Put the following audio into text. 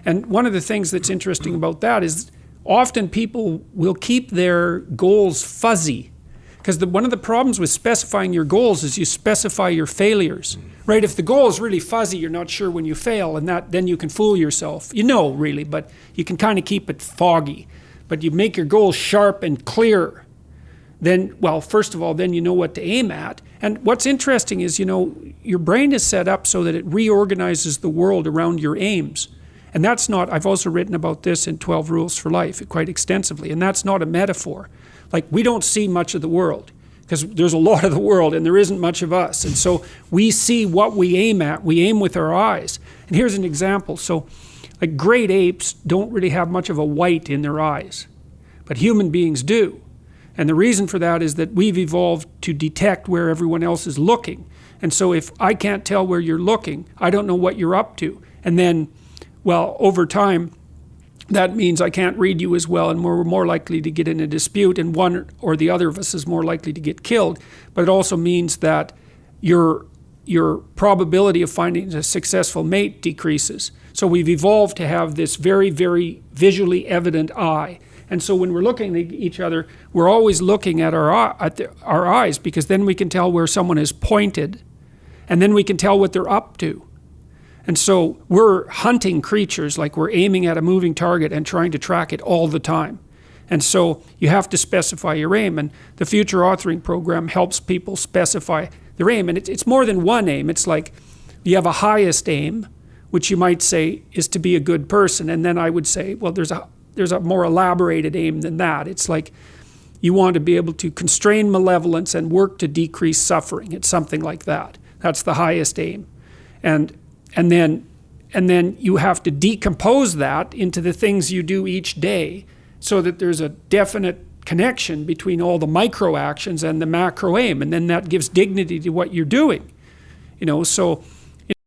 And one of the things that's interesting about that is often people will keep their goals fuzzy. Because one of the problems with specifying your goals is you specify your failures, right? If the goal is really fuzzy, you're not sure when you fail, and then you can fool yourself. You know, really, but you can kind of keep it foggy. But you make your goals sharp and clear. Then, well, first of all, then you know what to aim at. And what's interesting is, your brain is set up so that it reorganizes the world around your aims. And that's not, I've also written about this in 12 Rules for Life quite extensively, and that's not a metaphor. Like, we don't see much of the world because there's a lot of the world and there isn't much of us. And so we see what we aim at. We aim with our eyes. And here's an example. So, like, great apes don't really have much of a white in their eyes, but human beings do. And the reason for that is that we've evolved to detect where everyone else is looking. And so if I can't tell where you're looking, I don't know what you're up to. And then, well, over time, that means I can't read you as well, and we're more likely to get in a dispute, and one or the other of us is more likely to get killed. But it also means that your probability of finding a successful mate decreases. So we've evolved to have this very, very visually evident eye. And so when we're looking at each other, we're always looking at our eyes, because then we can tell where someone is pointed, and then we can tell what they're up to. And so we're hunting creatures, like we're aiming at a moving target and trying to track it all the time. And so you have to specify your aim, and the Future Authoring Program helps people specify their aim. And it's more than one aim. It's like you have a highest aim, which you might say is to be a good person. And then I would say, well, there's a more elaborated aim than that. It's like you want to be able to constrain malevolence and work to decrease suffering. It's something like that. That's the highest aim. And then you have to decompose that into the things you do each day so that there's a definite connection between all the micro actions and the macro aim. And then that gives dignity to what you're doing. So